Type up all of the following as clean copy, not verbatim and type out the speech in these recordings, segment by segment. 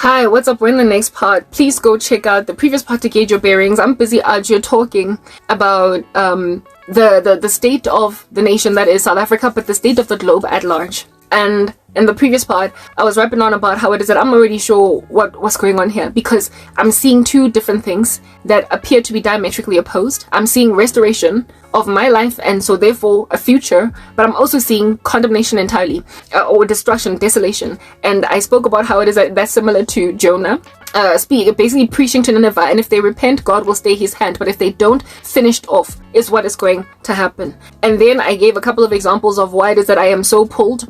Hi, what's up? We're in the next part. Please go check out the previous part to gauge your bearings. I'm busy out here talking about the state of the nation that is South Africa, but the state of the globe at large. And in the previous part, I was rapping on about how it is that I'm already sure what's going on here, because I'm seeing two different things that appear to be diametrically opposed. I'm seeing restoration of my life, and so therefore a future, but I'm also seeing condemnation entirely, or destruction, desolation. And I spoke about how it is that that's similar to Jonah, basically preaching to Nineveh, and if they repent, God will stay his hand, but if they don't, finished off is what is going to happen. And then I gave a couple of examples of why it is that I am so pulled,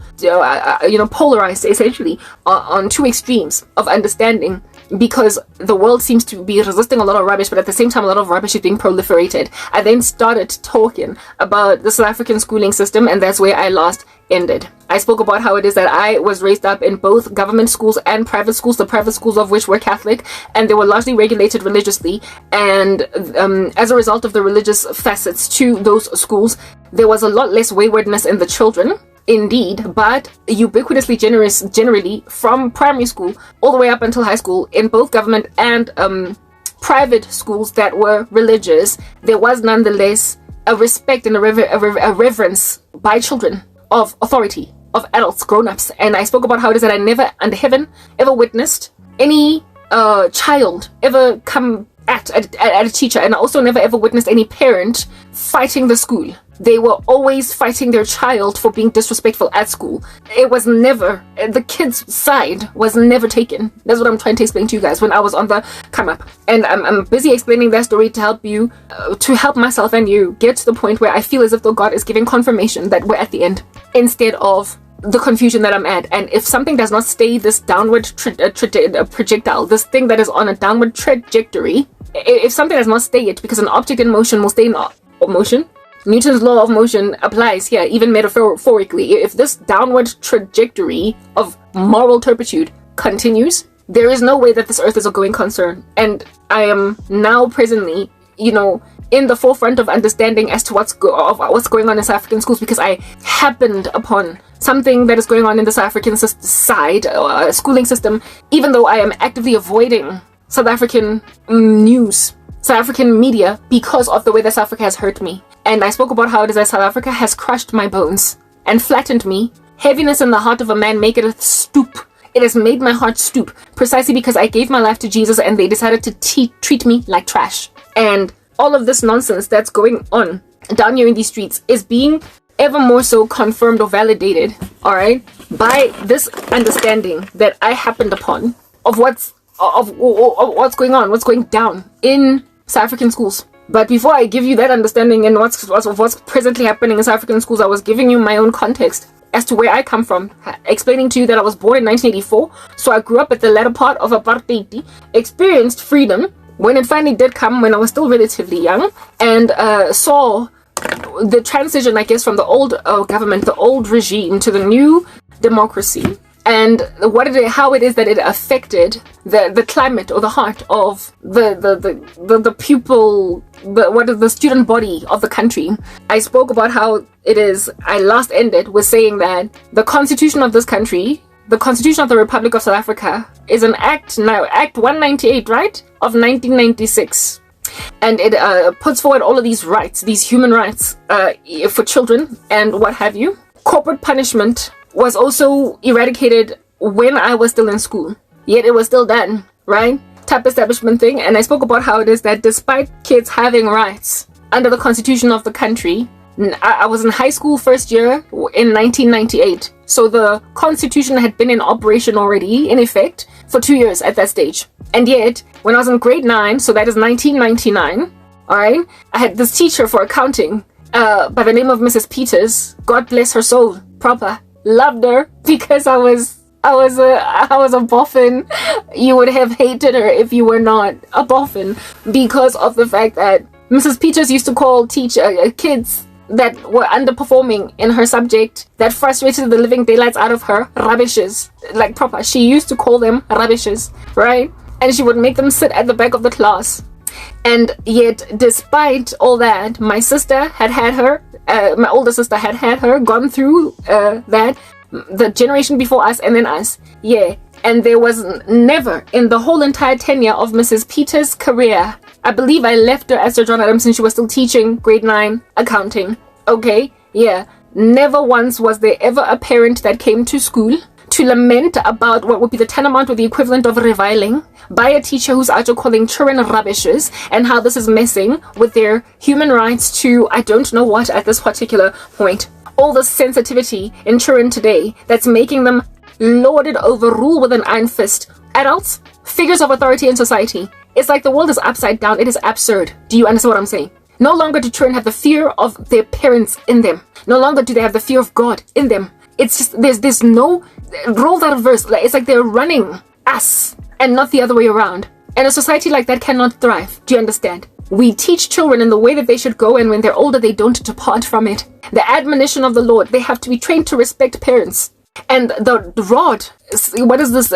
polarized essentially on two extremes of understanding, because the world seems to be resisting a lot of rubbish, but at the same time a lot of rubbish is being proliferated. I then started talking about the South African schooling system, and that's where I last ended. I spoke about how it is that I was raised up in both government schools and private schools, the private schools of which were Catholic, and they were largely regulated religiously, and as a result of the religious facets to those schools, there was a lot less waywardness in the children. Indeed, but ubiquitously generally from primary school all the way up until high school in both government and private schools that were religious, there was nonetheless a respect and a reverence by children of authority, of adults, grown-ups. And I spoke about how it is that I never under heaven ever witnessed any child ever come at a teacher, and I also never ever witnessed any parent fighting the school. They were always fighting their child for being disrespectful at school. It was never, the kid's side was never taken. That's what I'm trying to explain to you guys when I was on the come up. And I'm busy explaining that story to help you, to help myself and you get to the point where I feel as if though God is giving confirmation that we're at the end, instead of the confusion that I'm at. And if something does not stay this downward projectile, this thing that is on a downward trajectory, if something does not stay it, because an object in motion will stay in motion, Newton's law of motion applies here, even metaphorically. If this downward trajectory of moral turpitude continues, there is no way that this earth is a going concern. And I am now presently, in the forefront of understanding as to what's going on in South African schools, because I happened upon something that is going on in the South African schooling system, even though I am actively avoiding South African news, South African media, because of the way that South Africa has hurt me. And I spoke about how it is that South Africa has crushed my bones and flattened me. Heaviness in the heart of a man maketh stoop. It has made my heart stoop, precisely because I gave my life to Jesus and they decided to treat me like trash. And all of this nonsense that's going on down here in these streets is being ever more so confirmed or validated, alright, by this understanding that I happened upon of what's going on, what's going down in South African schools. But before I give you that understanding and what's presently happening in South African schools, I was giving you my own context as to where I come from, explaining to you that I was born in 1984, so I grew up at the latter part of apartheid, experienced freedom when it finally did come, when I was still relatively young, and saw the transition, I guess, from the old government, the old regime, to the new democracy, and how it is that it affected the climate or the heart of the pupil, the student body of the country. I spoke about how it is, I last ended with saying that the constitution of this country, the Constitution of the Republic of South Africa, is an Act 198, right, of 1996. And it puts forward all of these rights, these human rights for children and what have you. Corporate punishment was also eradicated when I was still in school, yet it was still done, right? Type establishment thing. And I spoke about how it is that despite kids having rights under the constitution of the country, I was in high school first year in 1998, so the constitution had been in operation already, in effect, for 2 years at that stage. And yet when I was in grade 9, so that is 1999, all right, I had this teacher for accounting by the name of Mrs. Peters. God bless her soul, proper. Loved her because I was a boffin. You would have hated her if you were not a boffin, because of the fact that Mrs. Peters used to call kids that were underperforming in her subject, that frustrated the living daylights out of her, rubbishes. Like proper, she used to call them rubbishes, right? And she would make them sit at the back of the class. And yet, despite all that, my sister had her, my older sister had her, gone through that, the generation before us and then us. Yeah, And there was never in the whole entire tenure of Mrs. Peters' career, I believe I left her as Sir John Adams since she was still teaching grade 9 accounting. Okay, yeah. Never once was there ever a parent that came to school to lament about what would be the tantamount or the equivalent of reviling by a teacher who's out calling children rubbishes and how this is messing with their human rights to I don't know what at this particular point. All the sensitivity in children today that's making them lord it over, rule with an iron fist. Adults, figures of authority in society. It's like the world is upside down. It is absurd. Do you understand what I'm saying? No longer do children have the fear of their parents in them. No longer do they have the fear of God in them. It's just, there's no, roll that reverse. It's like they're running us and not the other way around. And a society like that cannot thrive. Do you understand? We teach children in the way that they should go, and when they're older, they don't depart from it. The admonition of the Lord, they have to be trained to respect parents. And the rod, what is this,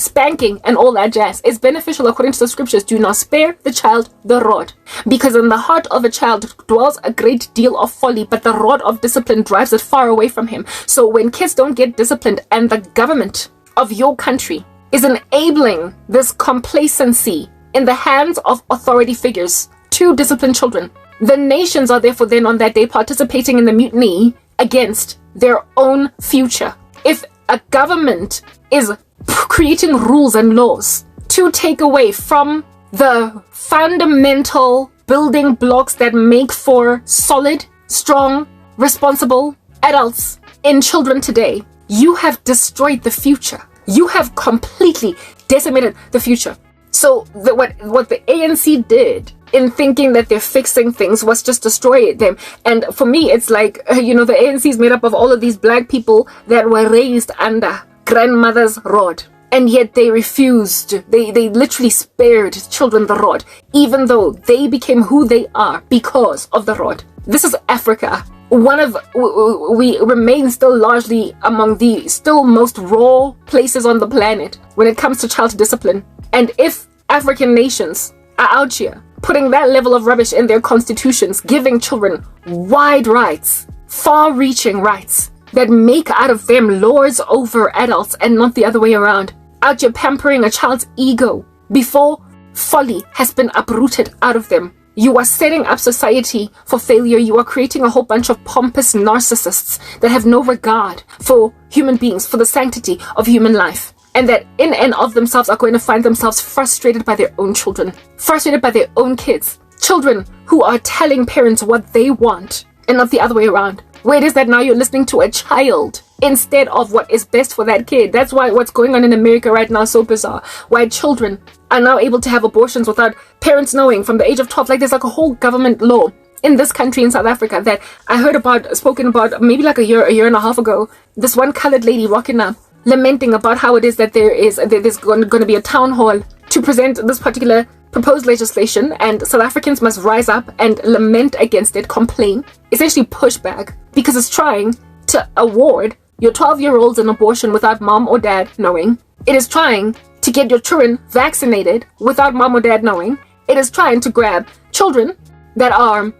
spanking and all that jazz, is beneficial according to the scriptures. Do not spare the child the rod, because in the heart of a child dwells a great deal of folly, but the rod of discipline drives it far away from him. So when kids don't get disciplined and the government of your country is enabling this complacency in the hands of authority figures to discipline children, the nations are therefore then on that day participating in the mutiny against their own future. If a government is creating rules and laws to take away from the fundamental building blocks that make for solid, strong, responsible adults in children today, you have destroyed the future. You have completely decimated the future. So what the ANC did in thinking that they're fixing things was just destroy them. And for me, it's like, the ANC is made up of all of these black people that were raised under grandmother's rod. And yet they refused. They literally spared children the rod, even though they became who they are because of the rod. This is Africa. We remain still largely among the still most raw places on the planet when it comes to child discipline. And if African nations are out here putting that level of rubbish in their constitutions, giving children wide rights, far-reaching rights that make out of them lords over adults and not the other way around, out here pampering a child's ego before folly has been uprooted out of them, you are setting up society for failure. You are creating a whole bunch of pompous narcissists that have no regard for human beings, for the sanctity of human life. And that in and of themselves are going to find themselves frustrated by their own children, frustrated by their own kids, children who are telling parents what they want and not the other way around. Where it is that now you're listening to a child instead of what is best for that kid. That's why what's going on in America right now is so bizarre. Why children are now able to have abortions without parents knowing from the age of 12. Like there's like a whole government law in this country in South Africa that I heard about, spoken about maybe like a year and a half ago. This one colored lady rocking up, lamenting about how it is that there's going to be a town hall to present this particular proposed legislation, and South Africans must rise up and lament against it, complain, essentially push back, because it's trying to award your 12-year-olds an abortion without mom or dad knowing. It is trying to get your children vaccinated without mom or dad knowing. It is trying to grab children that are,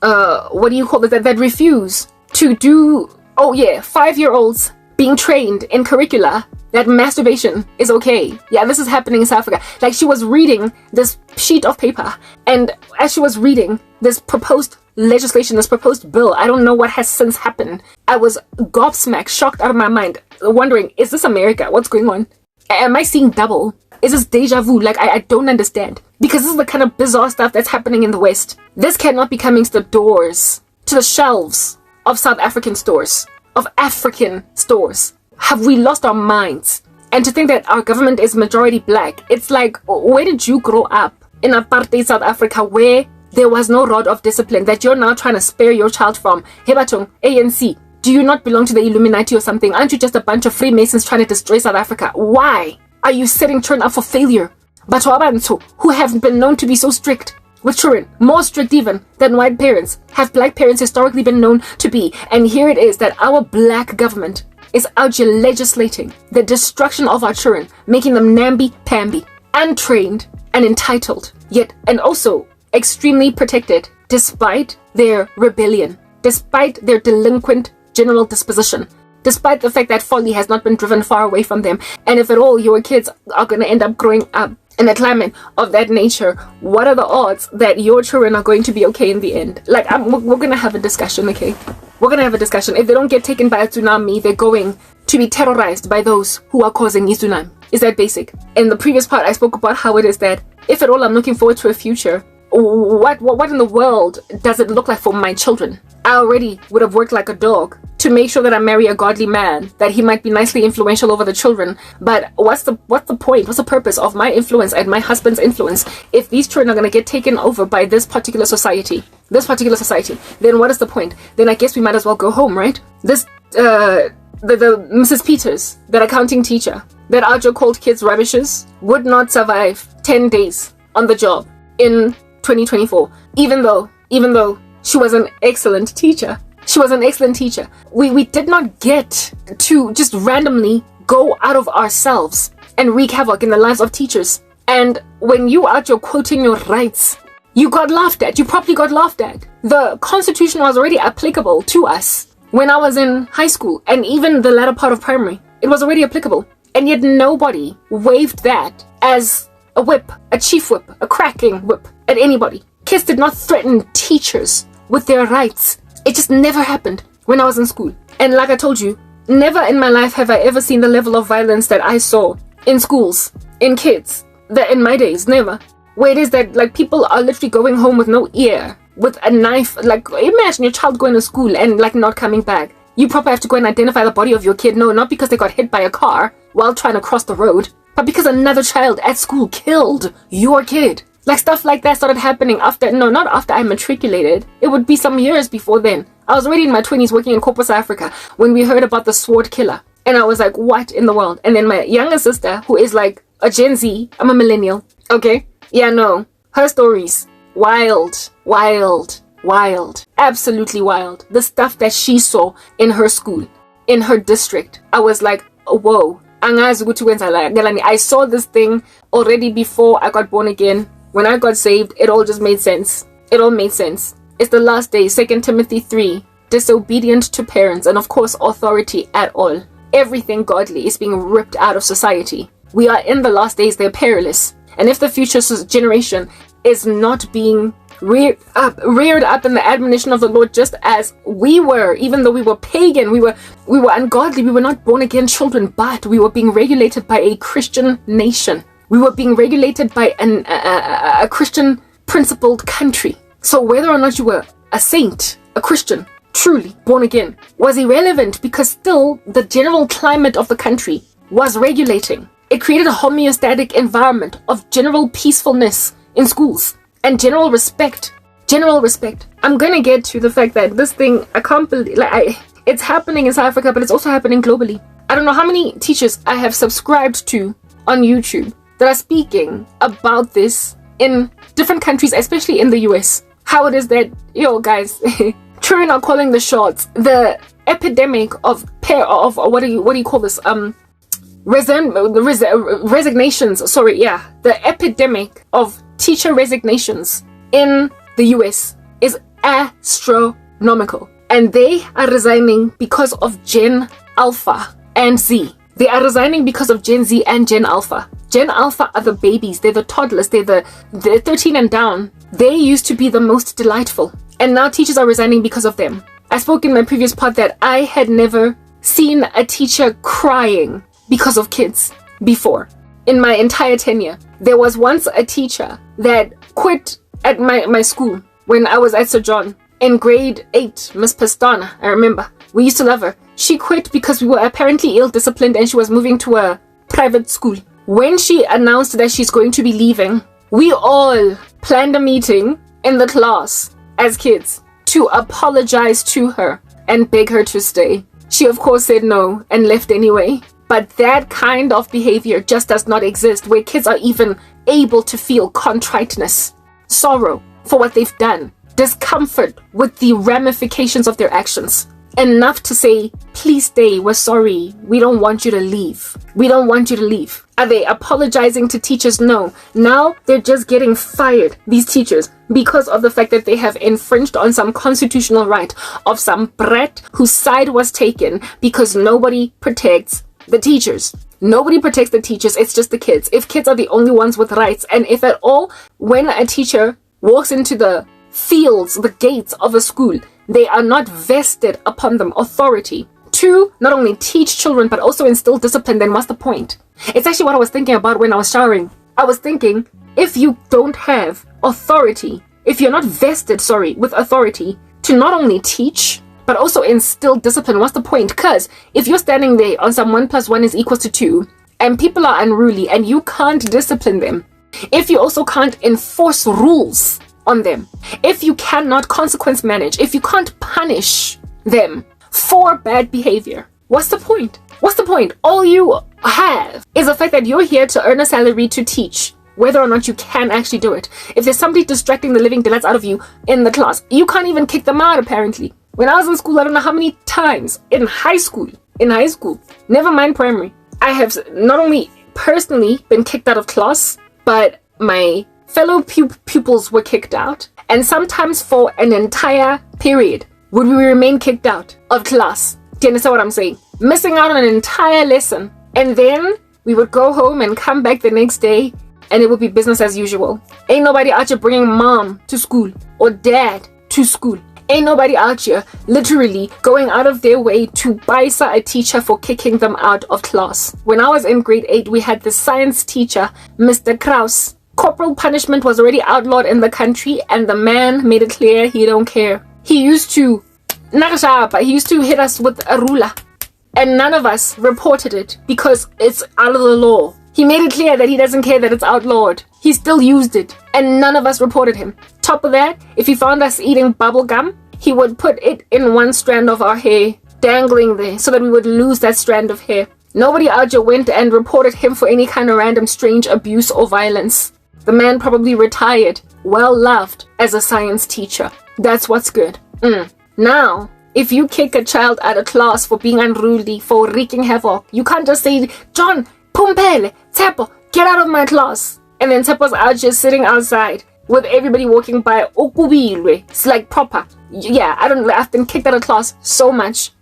that refuse to do, 5-year-olds being trained in curricula that masturbation is okay. Yeah, this is happening in South Africa. Like, she was reading this sheet of paper, and as she was reading this proposed legislation, this proposed bill, I don't know what has since happened, I was gobsmacked, shocked out of my mind, wondering, is this America? What's going on? Am I seeing double? Is this deja vu? Like, I don't understand. Because this is the kind of bizarre stuff that's happening in the West. This cannot be coming to the doors, to the shelves of South African stores, of African stores. Have we lost our minds? And to think that our government is majority black, it's like, where did you grow up? In apartheid South Africa, where there was no rod of discipline that you're now trying to spare your child from. Hebatong, ANC, do you not belong to the Illuminati or something? Aren't you just a bunch of Freemasons trying to destroy South Africa? Why are you setting children up for failure? But Wabantu, who have been known to be so strict with children, more strict even than white parents, have black parents historically been known to be. And here it is that our black government is out here legislating the destruction of our children, making them namby-pamby, untrained and entitled, yet and also extremely protected, despite their rebellion, despite their delinquent general disposition. despite the fact that folly has not been driven far away from them. And if at all your kids are going to end up growing up in a climate of that nature, what are the odds that your children are going to be okay in the end? Like, we're going to have a discussion, okay? We're going to have a discussion. If they don't get taken by a tsunami, they're going to be terrorized by those who are causing a tsunami. Is that basic? In the previous part, I spoke about how it is that if at all I'm looking forward to a future, what in the world does it look like for my children? I already would have worked like a dog to make sure that I marry a godly man, that he might be nicely influential over the children. But what's the point? What's the purpose of my influence and my husband's influence if these children are going to get taken over by this particular society? Then what is the point? Then I guess we might as well go home, right? This the Mrs. Peters, that accounting teacher that Ajo called kids rubbishes, would not survive 10 days on the job in 2024, even though she was an excellent teacher. We did not get to just randomly go out of ourselves and wreak havoc in the lives of teachers. And when you are quoting your rights, you got laughed at. You probably got laughed at. The Constitution was already applicable to us when I was in high school, and even the latter part of primary. It was already applicable. And yet nobody waved that as a whip, a chief whip, a cracking whip at anybody. Kids did not threaten teachers with their rights. It just never happened when I was in school. And like I told you, never in my life have I ever seen the level of violence that I saw in schools, in kids, that in my days, never. Where it is that like people are literally going home with no ear, with a knife. Like, imagine your child going to school and like not coming back. You probably have to go and identify the body of your kid. No, not because they got hit by a car while trying to cross the road, but because another child at school killed your kid. Like, stuff like that started happening not after I matriculated. It would be some years before then. I was already in my 20s working in corporate South Africa when we heard about the sword killer. And I was like, what in the world? And then my younger sister, who is like a Gen Z, I'm a millennial, okay? Yeah, no. Her stories, wild. Absolutely wild. The stuff that she saw in her school, in her district. I was like, whoa. I saw this thing already before I got born again. When I got saved, it all just made sense. It all made sense. It's the last day, 2 Timothy 3. Disobedient to parents and of course authority at all. Everything godly is being ripped out of society. We are in the last days, they're perilous. And if the future generation is not being reared up in the admonition of the Lord, just as we were, even though we were pagan, we were ungodly, we were not born again children, but we were being regulated by a Christian nation. We were being regulated by a Christian principled country. So whether or not you were a saint, a Christian, truly born again, was irrelevant, because still the general climate of the country was regulating. It created a homeostatic environment of general peacefulness in schools and general respect. I'm gonna get to the fact that this thing, I can't believe, it's happening in South Africa, but it's also happening globally. I don't know how many teachers I have subscribed to on YouTube that are speaking about this in different countries, especially in the US. How it is that, guys, children are calling the shots. The epidemic of what do you call this? Resignations. The epidemic of teacher resignations in the US is astronomical, and they are resigning because of Gen Alpha and Z. They are resigning because of Gen Z and Gen Alpha. Gen Alpha are the babies, they're the toddlers, they're 13 and down. They used to be the most delightful, and now teachers are resigning because of them. I spoke in my previous part that I had never seen a teacher crying because of kids before. In my entire tenure, there was once a teacher that quit at my school when I was at Sir John in grade 8, Miss Pastana, I remember. We used to love her. She quit because we were apparently ill-disciplined and she was moving to a private school. When she announced that she's going to be leaving, we all planned a meeting in the class as kids to apologize to her and beg her to stay. She of course said no and left anyway. But that kind of behavior just does not exist, where kids are even able to feel contriteness, sorrow for what they've done, discomfort with the ramifications of their actions. Enough to say, please stay, we're sorry, we don't want you to leave. We don't want you to leave. Are they apologizing to teachers? No. Now they're just getting fired, these teachers, because of the fact that they have infringed on some constitutional right of some brat whose side was taken because nobody protects the teachers. Nobody protects the teachers. It's just the kids. If kids are the only ones with rights, and if at all, when a teacher walks into the fields, the gates of a school, they are not vested upon them authority to not only teach children but also instill discipline, then what's the point? It's actually what I was thinking about when I was showering. I was thinking, if you don't have authority, if you're not vested, with authority to not only teach but also instill discipline, what's the point? Because if you're standing there on some 1 + 1 = 2 and people are unruly and you can't discipline them, if you also can't enforce rules on them, if you cannot consequence manage, if you can't punish them for bad behavior, what's the point? What's the point? All you have is the fact that you're here to earn a salary to teach, whether or not you can actually do it. If there's somebody distracting the living daylights out of you in the class, you can't even kick them out, apparently. When I was in school, I don't know how many times in high school, never mind primary, I have not only personally been kicked out of class, but my fellow pupils were kicked out, and sometimes for an entire period would we remain kicked out of class. Do you understand what I'm saying? Missing out on an entire lesson, and then we would go home and come back the next day and it would be business as usual. Ain't nobody out here bringing mom to school or dad to school. Ain't nobody out here literally going out of their way to baisa a teacher for kicking them out of class. When I was in grade 8, we had the science teacher, Mr. Kraus. Corporal punishment was already outlawed in the country, and the man made it clear he don't care. He used to hit us with a ruler, and none of us reported it because it's out of the law. He made it clear that he doesn't care that it's outlawed. He still used it, and none of us reported him. Top of that, if he found us eating bubble gum, he would put it in one strand of our hair, dangling there, so that we would lose that strand of hair. Nobody out here went and reported him for any kind of random strange abuse or violence. The man probably retired, well loved as a science teacher. That's what's good. Now, if you kick a child out of class for being unruly, for wreaking havoc, you can't just say, John, Pumpele, Tsepo, get out of my class. And then Tsepo's out just sitting outside with everybody walking by. It's like proper. Yeah, I've been kicked out of class so much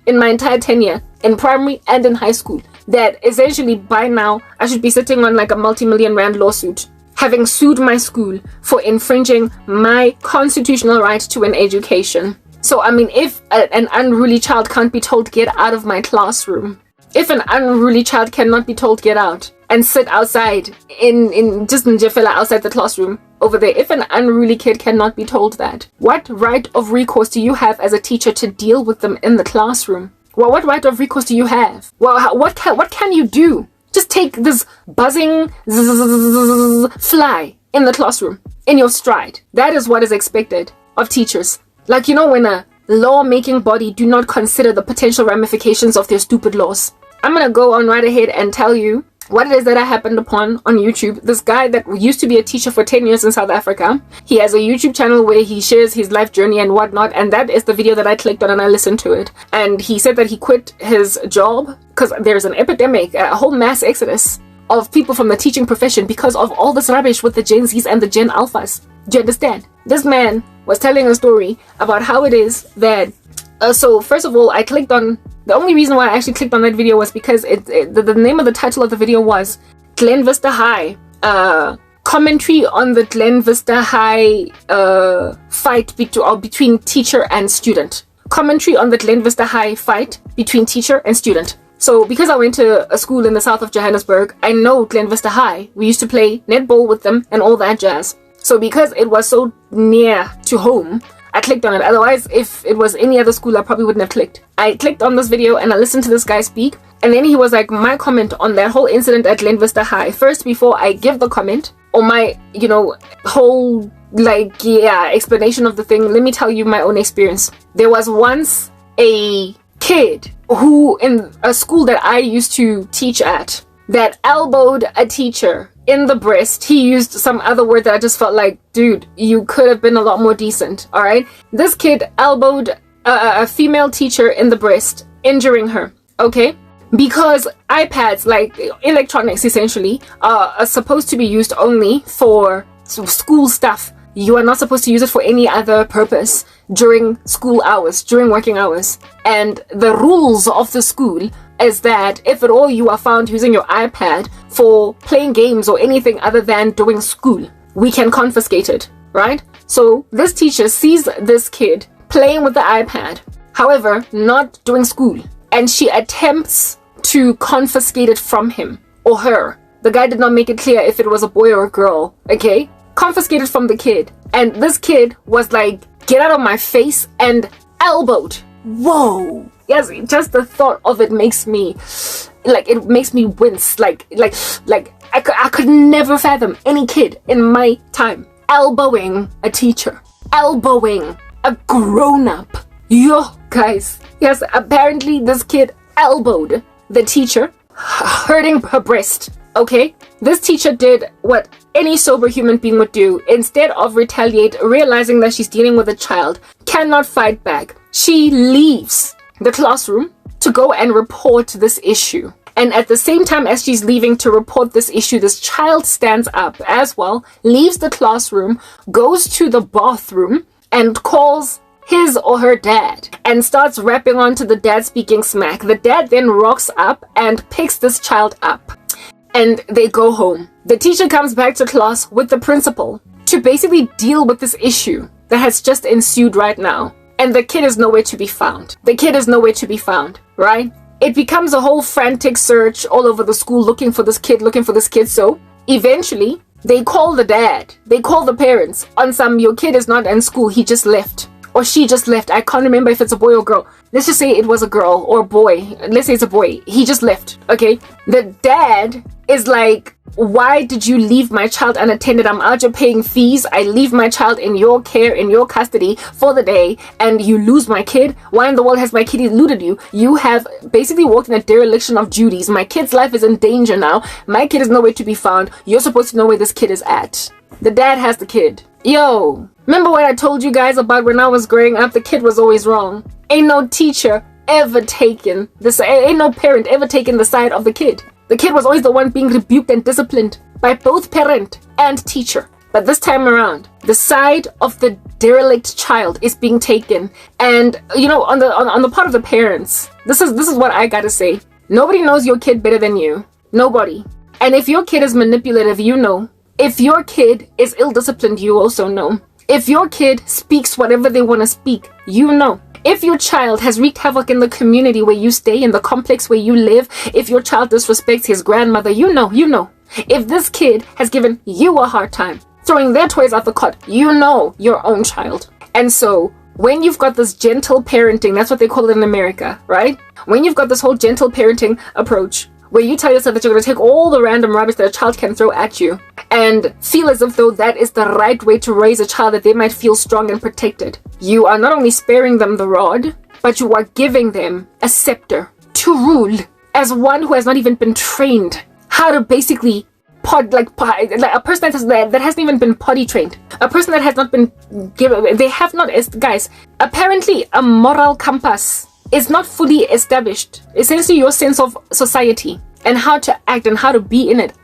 in my entire tenure in primary and in high school that essentially by now I should be sitting on like a multi-million rand lawsuit, having sued my school for infringing my constitutional right to an education. So I mean, if an unruly child can't be told get out of my classroom, if an unruly child cannot be told get out and sit outside in just Njefela outside the classroom over there, if an unruly kid cannot be told that, what right of recourse do you have as a teacher to deal with them in the classroom? Well, what right of recourse do you have? Well, what can you do? Just take this buzzing fly in the classroom in your stride. That is what is expected of teachers. Like, you know, when a law-making body do not consider the potential ramifications of their stupid laws. I'm gonna go on right ahead and tell you what it is that I happened upon on YouTube. This guy that used to be a teacher for 10 years in South Africa, he has a YouTube channel where he shares his life journey and whatnot, and that is the video that I clicked on and I listened to it. And he said that he quit his job because there's an epidemic, a whole mass exodus of people from the teaching profession because of all this rubbish with the Gen Zs and the Gen Alphas. Do you understand? This man was telling a story about how it is that so first of all, I clicked on, the only reason why I actually clicked on that video was because the name of the title of the video was Glen Vista High, commentary on the Glen Vista High fight between teacher and student. Commentary on the Glen Vista High fight between teacher and student. So because I went to a school in the south of Johannesburg, I know Glen Vista High. We used to play netball with them and all that jazz. So because it was so near to home, I clicked on it. Otherwise, if it was any other school, I probably wouldn't have clicked. I clicked on this video and I listened to this guy speak. And then he was like, my comment on that whole incident at Glen Vista High. First, before I give the comment or my, whole, explanation of the thing, let me tell you my own experience. There was once a kid who, in a school that I used to teach at, that elbowed a teacher in the breast. He used some other word that I just felt like, dude, you could have been a lot more decent. All right, this kid elbowed a female teacher in the breast, injuring her. Okay, Because iPads, like electronics essentially, are supposed to be used only for school stuff. You are not supposed to use it for any other purpose during school hours, during working hours. And the rules of the school is that if at all you are found using your iPad for playing games or anything other than doing school, we can confiscate it, right? So this teacher sees this kid playing with the iPad, however, not doing school, and she attempts to confiscate it from him or her. The guy did not make it clear if it was a boy or a girl, okay? Confiscated from the kid. And this kid was like, get out of my face, and elbowed. Whoa. Yes, just the thought of it makes me, like, it makes me wince. Like I could never fathom any kid in my time elbowing a teacher. Elbowing a grown-up. Yo, guys. Yes, apparently this kid elbowed the teacher, hurting her breast. Okay? This teacher did what any sober human being would do. Instead of retaliate, realizing that she's dealing with a child, cannot fight back, she leaves the classroom to go and report this issue. And at the same time as she's leaving to report this issue, this child stands up as well, leaves the classroom, goes to the bathroom, and calls his or her dad and starts rapping onto the dad, speaking smack. The dad then rocks up and picks this child up, and they go home. The teacher comes back to class with the principal to basically deal with this issue that has just ensued right now. And the kid is nowhere to be found. The kid is nowhere to be found, right? It becomes a whole frantic search all over the school looking for this kid. So eventually they call the dad, they call the parents on some, your kid is not in school, he just left. Or she just left. I can't remember if it's a boy or girl. Let's just say it was a girl or a boy. Let's say it's a boy. He just left. Okay. The dad is like, why did you leave my child unattended? I'm out here paying fees. I leave my child in your care, in your custody for the day, and you lose my kid. Why in the world has my kid eluded you? You have basically walked in a dereliction of duties. My kid's life is in danger now. My kid is nowhere to be found. You're supposed to know where this kid is at. The dad has the kid. Yo, remember what I told you guys about when I was growing up? The kid was always wrong. Ain't no teacher ever taken this, ain't no parent ever taken the side of the kid. The kid was always the one being rebuked and disciplined by both parent and teacher. But this time around, the side of the derelict child is being taken. And you know, on the part of the parents, this is what I gotta say. Nobody knows your kid better than you. Nobody. And if your kid is manipulative, you know. If your kid is ill-disciplined, you also know. If your kid speaks whatever they want to speak, you know. If your child has wreaked havoc in the community where you stay, in the complex where you live, if your child disrespects his grandmother, you know. If this kid has given you a hard time, throwing their toys out the cot, you know your own child. And so, when you've got this gentle parenting, that's what they call it in America, right? When you've got this whole gentle parenting approach, where you tell yourself that you're going to take all the random rubbish that a child can throw at you and feel as if though that is the right way to raise a child, that they might feel strong and protected. You are not only sparing them the rod, but you are giving them a scepter to rule as one who has not even been trained how to basically like a person that hasn't even been potty trained, a person that has not been given, they have not, guys, apparently a moral compass is not fully established. Essentially your sense of society and how to act and how to be in it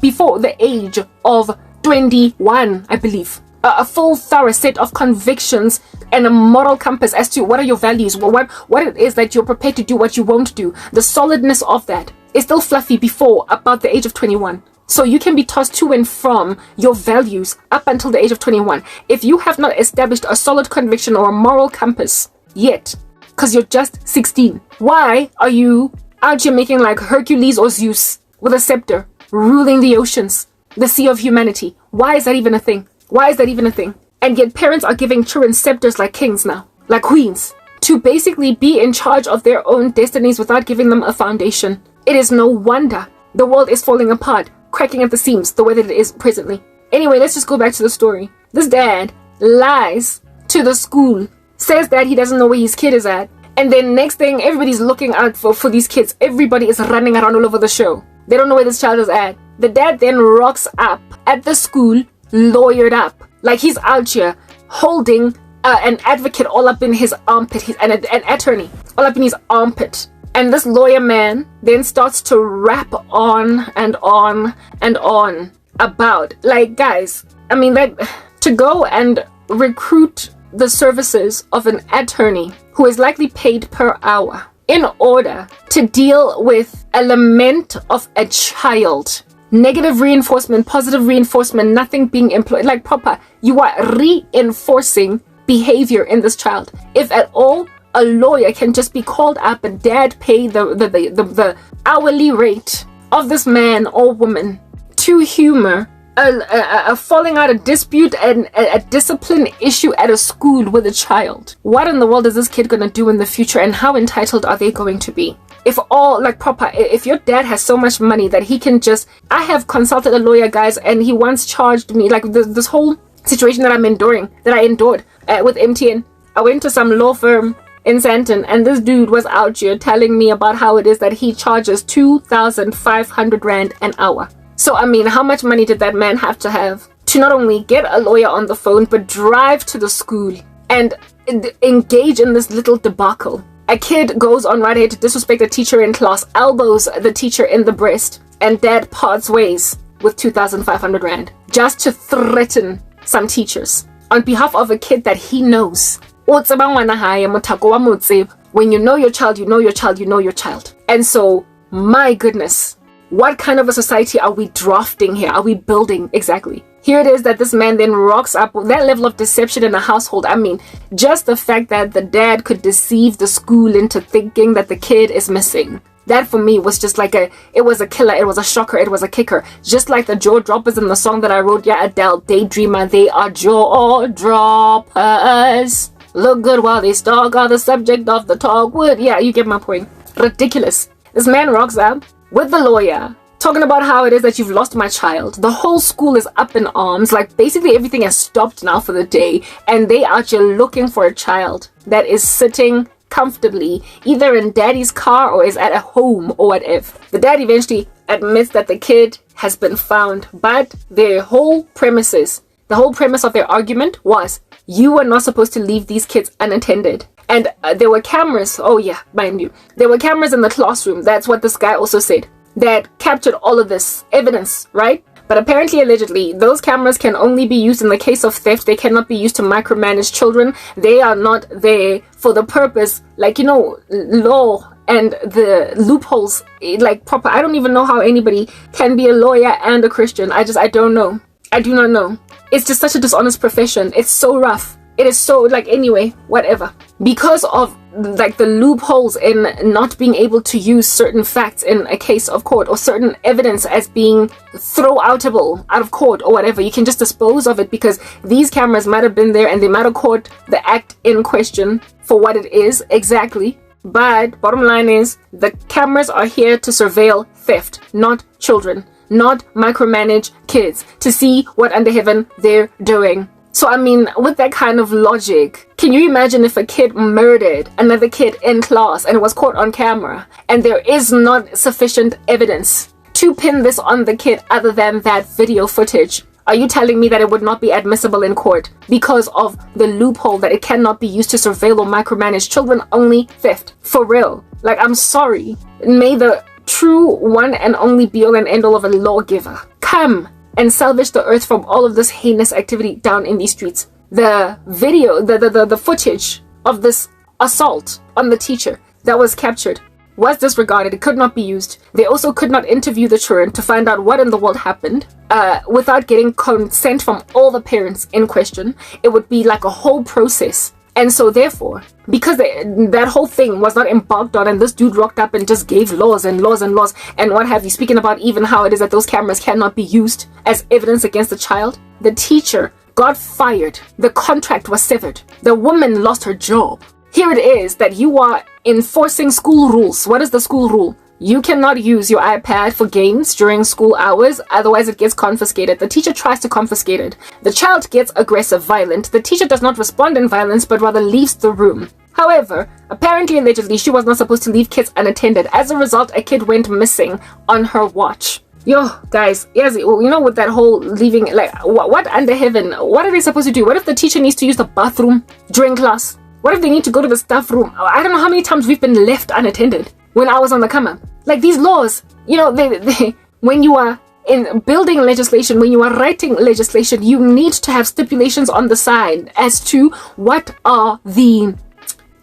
before the age of 21, I believe. A full thorough set of convictions and a moral compass as to what are your values, what it is that you're prepared to do, what you won't do. The solidness of that is still fluffy before about the age of 21. So you can be tossed to and from your values up until the age of 21. If you have not established a solid conviction or a moral compass yet, because you're just 16, why are you out here making like Hercules or Zeus with a scepter, ruling the oceans, the sea of humanity? Why is that even a thing? Why is that even a thing? And yet parents are giving children scepters like kings now, like queens, to basically be in charge of their own destinies without giving them a foundation. It is no wonder the world is falling apart, cracking at the seams the way that it is presently. Anyway, let's just go back to the story. This dad lies to the school, says that he doesn't know where his kid is at, and then next thing, everybody's looking out for these kids. Everybody is running around all over the show. They don't know where this child is at. The dad then rocks up at the school, lawyered up, like he's out here holding an advocate all up in his armpit, an attorney all up in his armpit, And this lawyer man then starts to rap on and on and on about, like, guys, I mean, like, to go and recruit the services of an attorney who is likely paid per hour in order to deal with a lament of a child. Negative reinforcement, positive reinforcement, nothing being employed. Like, proper, you are reinforcing behavior in this child. If at all, a lawyer can just be called up and dad pay the hourly rate of this man or woman to humor a falling out, a dispute, and a discipline issue at a school with a child. What in the world is this kid gonna do in the future, and how entitled are they going to be? If all, like, proper, if your dad has so much money that he can just, I have consulted a lawyer, guys, and he once charged me, like, this whole situation that I endured with MTN. I went to some law firm in Sandton, and this dude was out here telling me about how it is that he charges 2,500 Rand an hour. So, I mean, how much money did that man have to not only get a lawyer on the phone, but drive to the school and engage in this little debacle? A kid goes on right ahead to disrespect a teacher in class, elbows the teacher in the breast, and dad parts ways with 2,500 Rand just to threaten some teachers on behalf of a kid that he knows. When you know your child, you know your child, you know your child. And so, my goodness, what kind of a society are we drafting here? Are we building? Exactly. Here it is that this man then rocks up with that level of deception in a household. I mean, just the fact that the dad could deceive the school into thinking that the kid is missing. That for me was just like it was a killer, it was a shocker, it was a kicker. Just like the jaw droppers in the song that I wrote, yeah, Adele, Daydreamer, they are jaw droppers. Look good while they stalk, are the subject of the talk would. Yeah, you get my point. Ridiculous. This man rocks up with the lawyer, talking about how it is that you've lost my child. The whole school is up in arms. Like, basically everything has stopped now for the day, and they are just looking for a child that is sitting comfortably either in daddy's car or is at a home or whatever. The dad eventually admits that the kid has been found, but the whole premise of their argument was, you were not supposed to leave these kids unattended. And there were cameras, oh yeah, mind you, there were cameras in the classroom. That's what this guy also said, that captured all of this evidence, right? But apparently, allegedly, those cameras can only be used in the case of theft. They cannot be used to micromanage children. They are not there for the purpose, like, you know, law and the loopholes, like, proper. I don't even know how anybody can be a lawyer and a Christian. I don't know. I do not know. It's just such a dishonest profession. It's so rough. It is so, like, anyway, whatever. Because of, like, the loopholes in not being able to use certain facts in a case of court, or certain evidence as being throw-outable out of court or whatever, you can just dispose of it because these cameras might have been there and they might have caught the act in question for what it is exactly. But bottom line is, the cameras are here to surveil theft, not children, not micromanage kids, to see what under heaven they're doing. So, I mean, with that kind of logic, can you imagine if a kid murdered another kid in class and it was caught on camera, and there is not sufficient evidence to pin this on the kid other than that video footage? Are you telling me that it would not be admissible in court because of the loophole that it cannot be used to surveil or micromanage children, only theft? For real. Like, I'm sorry. May the true one and only be all and end all of a lawgiver come and salvage the earth from all of this heinous activity down in these streets. The video, the footage of this assault on the teacher that was captured was disregarded. It could not be used. They also could not interview the children to find out what in the world happened without getting consent from all the parents in question. It would be like a whole process. And so therefore, because that whole thing was not embarked on, and this dude rocked up and just gave laws and laws and laws and what have you, speaking about even how it is that those cameras cannot be used as evidence against the child, the teacher got fired. The contract was severed. The woman lost her job. Here it is that you are enforcing school rules. What is the school rule? You cannot use your iPad for games during school hours, otherwise it gets confiscated. The teacher tries to confiscate it. The child gets aggressive, violent. The teacher does not respond in violence, but rather leaves the room. However, apparently, allegedly, she was not supposed to leave kids unattended. As a result, a kid went missing on her watch. Yo, guys, yes, you know, with that whole leaving, like, what under heaven? What are they supposed to do? What if the teacher needs to use the bathroom during class? What if they need to go to the staff room? I don't know how many times we've been left unattended. when I was on the come up. Like these laws, you know, when you are in building legislation, when you are writing legislation, you need to have stipulations on the side as to what are the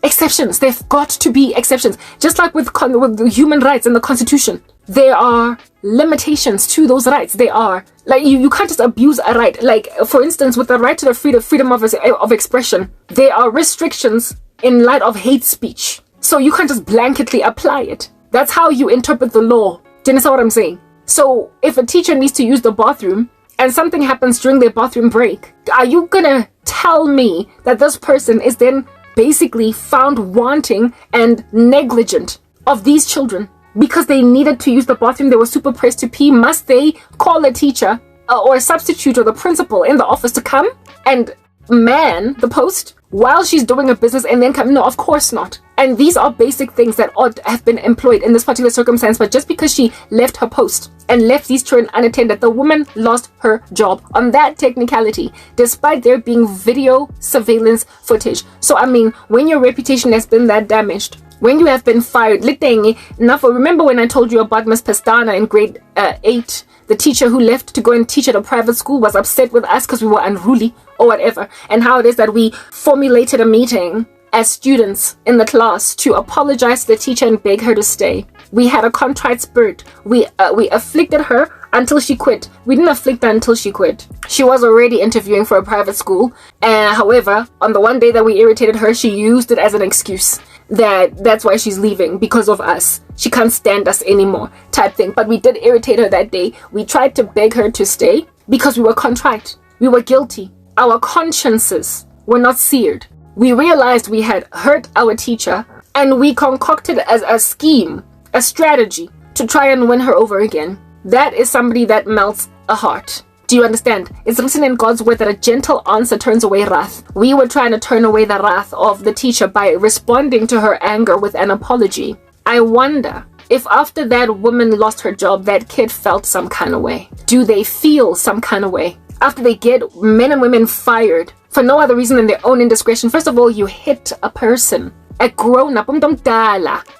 exceptions. There've got to be exceptions. Just like with the human rights and the Constitution, there are limitations to those rights. They are like you can't just abuse a right. Like for instance, with the right to the freedom of expression, there are restrictions in light of hate speech. So you can't just blanketly apply it. That's how you interpret the law. Do you understand what I'm saying? So if a teacher needs to use the bathroom and something happens during their bathroom break, are you gonna tell me that this person is then basically found wanting and negligent of these children because they needed to use the bathroom? They were super pressed to pee. Must they call a teacher or a substitute or the principal in the office to come and man the post while she's doing her business and then come? No, of course not. And these are basic things that ought to have been employed in this particular circumstance. But just because she left her post and left these children unattended, the woman lost her job on that technicality, despite there being video surveillance footage. So, I mean, when your reputation has been that damaged, when you have been fired, remember when I told you about Miss Pestana in grade 8, the teacher who left to go and teach at a private school was upset with us because we were unruly or whatever, and how it is that we formulated a meeting as students in the class to apologize to the teacher and beg her to stay. We had a contrite spirit. We afflicted her until she quit. We didn't afflict her until she quit. She was already interviewing for a private school. However, on the one day that we irritated her, she used it as an excuse that's why she's leaving, because of us. She can't stand us anymore type thing. But we did irritate her that day. We tried to beg her to stay because we were contrite. We were guilty. Our consciences were not seared. We realized we had hurt our teacher and we concocted as a scheme, a strategy to try and win her over again. That is somebody that melts a heart. Do you understand? It's written in God's word that a gentle answer turns away wrath. We were trying to turn away the wrath of the teacher by responding to her anger with an apology. I wonder if after that woman lost her job, that kid felt some kind of way. Do they feel some kind of way after they get men and women fired for no other reason than their own indiscretion? First of all, you hit a person, a grown-up,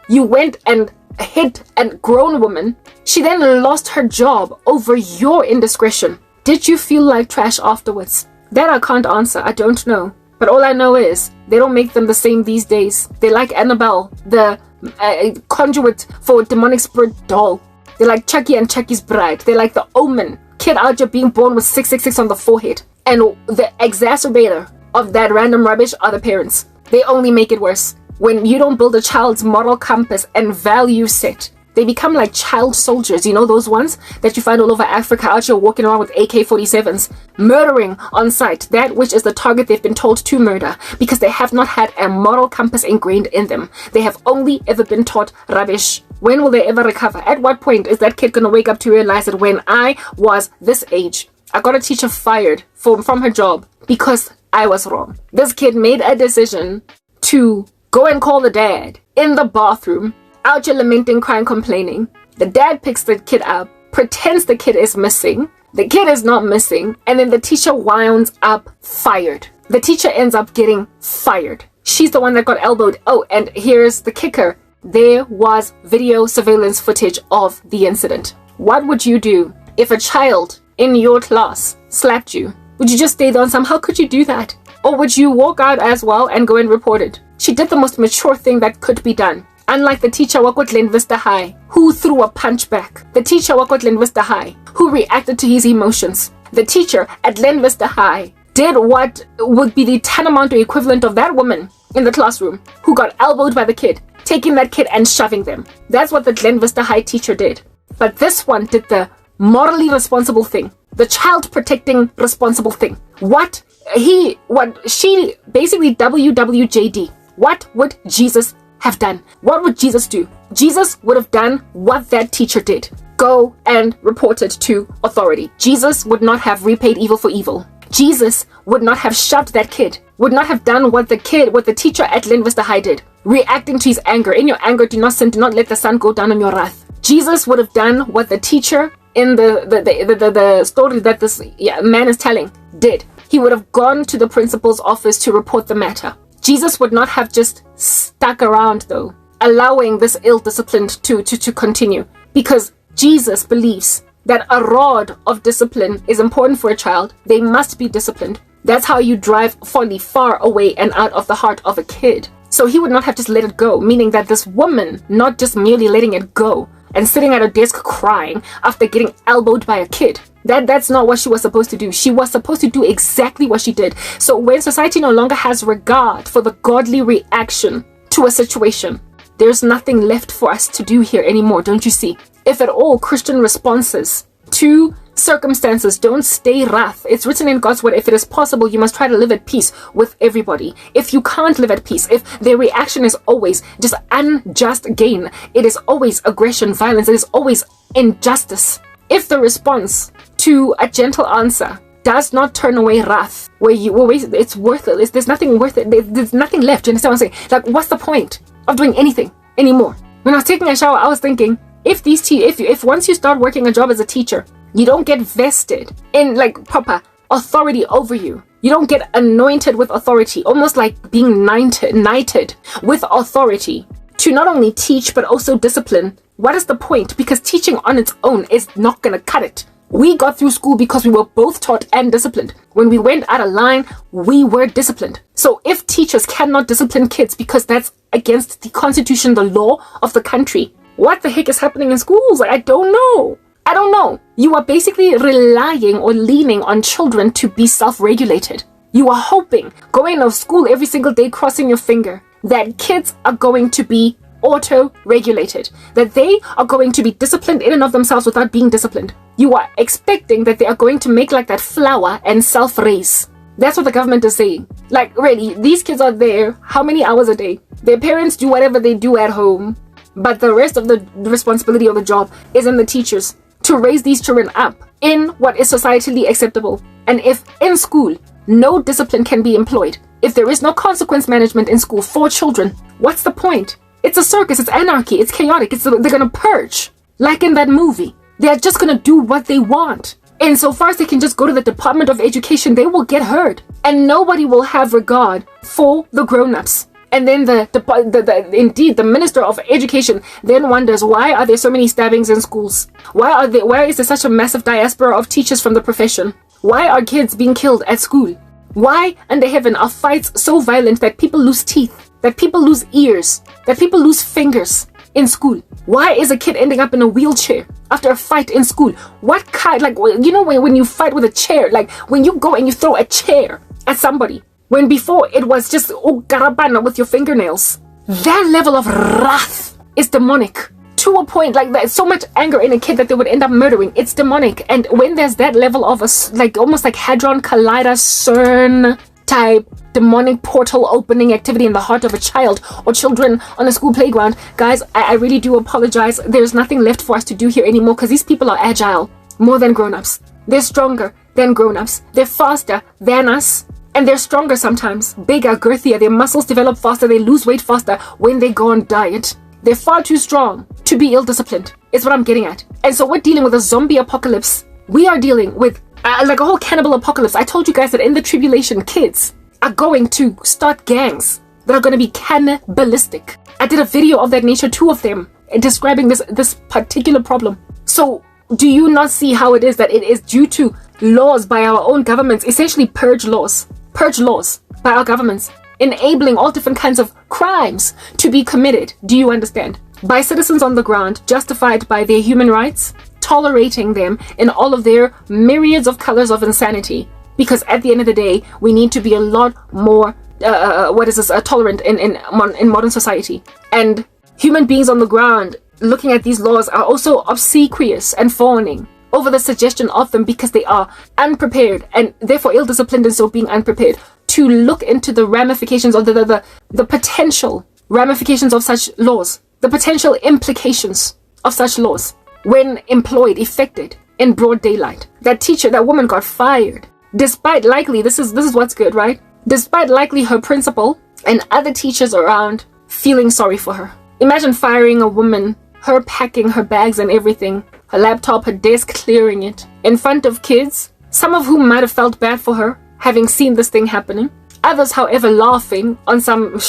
you went and hit a grown woman. She then lost her job over your indiscretion. Did you feel like trash afterwards? That I can't answer. I don't know. But all I know is they don't make them the same these days. They like Annabelle, the conduit for demonic spirit doll. They like Chucky and Chucky's bride. They like the Omen, kid out there being born with 666 on the forehead. And the exacerbator of that random rubbish are the parents. They only make it worse. When you don't build a child's moral compass and value set, they become like child soldiers. You know those ones that you find all over Africa out here walking around with AK-47s, murdering on sight that which is the target they've been told to murder, because they have not had a moral compass ingrained in them. They have only ever been taught rubbish. When will they ever recover? At what point is that kid going to wake up to realize that when I was this age, I got a teacher fired from her job because I was wrong? This kid made a decision to go and call the dad in the bathroom, out here lamenting, crying, complaining. The dad picks the kid up, pretends the kid is missing. The kid is not missing. And then the teacher winds up fired. The teacher ends up getting fired. She's the one that got elbowed. Oh, and here's the kicker. There was video surveillance footage of the incident. What would you do if a child in your class slapped you? Would you just stay there on some? How could you do that? Or would you walk out as well and go and report it? She did the most mature thing that could be done. Unlike the teacher at Glen Vista High, who threw a punch back. The teacher at Glen Vista High, who reacted to his emotions. The teacher at Glen Vista High did what would be the tantamount or equivalent of that woman in the classroom who got elbowed by the kid, taking that kid and shoving them. That's what the Glen Vista High teacher did. But this one did the morally responsible thing. The child protecting responsible thing. What she basically WWJD. What would Jesus have done? What would Jesus do? Jesus would have done what that teacher did. Go and report it to authority. Jesus would not have repaid evil for evil. Jesus would not have shoved that kid. Would not have done what the teacher at Glen Vista High did. Reacting to his anger. In your anger, do not sin. Do not let the sun go down on your wrath. Jesus would have done what the teacher in the story that this man is telling did. He would have gone to the principal's office to report the matter. Jesus would not have just stuck around though allowing this ill discipline to continue. Because Jesus believes that a rod of discipline is important for a child. They must be disciplined. That's how you drive folly far away and out of the heart of a kid. So he would not have just let it go, meaning that this woman, not just merely letting it go and sitting at her desk crying after getting elbowed by a kid. That's not what she was supposed to do. She was supposed to do exactly what she did. So when society no longer has regard for the godly reaction to a situation, there's nothing left for us to do here anymore, don't you see? If at all, Christian responses to circumstances don't stay wrath. It's written in God's word, if it is possible, you must try to live at peace with everybody. If you can't live at peace, if their reaction is always just unjust gain, it is always aggression, violence, it is always injustice. If the response to a gentle answer does not turn away wrath, where it's worthless, there's nothing worth it, there's nothing left. You understand what I'm saying? Like, what's the point of doing anything anymore? When I was taking a shower, I was thinking, if once you start working a job as a teacher, you don't get vested in like proper authority over you. You don't get anointed with authority, almost like being knighted with authority to not only teach but also discipline. What is the point? Because teaching on its own is not going to cut it. We got through school because we were both taught and disciplined. When we went out of line, we were disciplined. So if teachers cannot discipline kids because that's against the constitution, the law of the country, what the heck is happening in schools? Like, I don't know. You are basically relying or leaning on children to be self-regulated. You are hoping, going to school every single day, crossing your finger, that kids are going to be auto-regulated, that they are going to be disciplined in and of themselves without being disciplined. You are expecting that they are going to make like that flower and self-raise. That's what the government is saying. Like, really, these kids are there how many hours a day? Their parents do whatever they do at home, but the rest of the responsibility of the job is in the teachers to raise these children up in what is societally acceptable. And if in school no discipline can be employed, if there is no consequence management in school for children, what's the point? It's a circus, it's anarchy, it's chaotic, they're gonna purge. Like in that movie, they're just gonna do what they want. And so far as they can just go to the Department of Education, they will get heard. And nobody will have regard for the grown-ups. And then the Minister of Education then wonders, why are there so many stabbings in schools? Why is there such a massive diaspora of teachers from the profession? Why are kids being killed at school? Why under heaven are fights so violent that people lose teeth, that people lose ears, that people lose fingers in school? Why is a kid ending up in a wheelchair after a fight in school? What kind, like, you know, when you fight with a chair, like when you go and you throw a chair at somebody, when before it was just karabana with your fingernails. That level of wrath is demonic. To a point, like that, so much anger in a kid that they would end up murdering. It's demonic. And when there's that level of almost like Hadron Collider CERN type demonic portal opening activity in the heart of a child or children on a school playground, guys, I really do apologize. There's nothing left for us to do here anymore, because these people are agile more than grown-ups. They're stronger than grown-ups. They're faster than us. And they're stronger sometimes, bigger, girthier. Their muscles develop faster. They lose weight faster when they go on diet. They're far too strong to be ill-disciplined, is what I'm getting at. And so we're dealing with a zombie apocalypse. We are dealing with like a whole cannibal apocalypse. I told you guys that in the tribulation, kids are going to start gangs that are going to be cannibalistic. I did a video of that nature, 2 of them, describing this particular problem. So do you not see how it is that it is due to laws by our own governments, essentially purge laws by our governments, enabling all different kinds of crimes to be committed? Do you understand? By citizens on the ground, justified by their human rights, tolerating them in all of their myriads of colors of insanity. Because at the end of the day, we need to be a lot more tolerant in modern society. And human beings on the ground looking at these laws are also obsequious and fawning over the suggestion of them, because they are unprepared and therefore ill-disciplined, and so being unprepared to look into the ramifications of the potential ramifications of such laws, the potential implications of such laws when employed, effected in broad daylight. That woman got fired, despite likely, this is what's good, right? Despite likely her principal and other teachers around feeling sorry for her. Imagine firing a woman, her packing her bags and everything, her laptop, her desk, clearing it, in front of kids, some of whom might have felt bad for her, having seen this thing happening. Others, however, laughing on some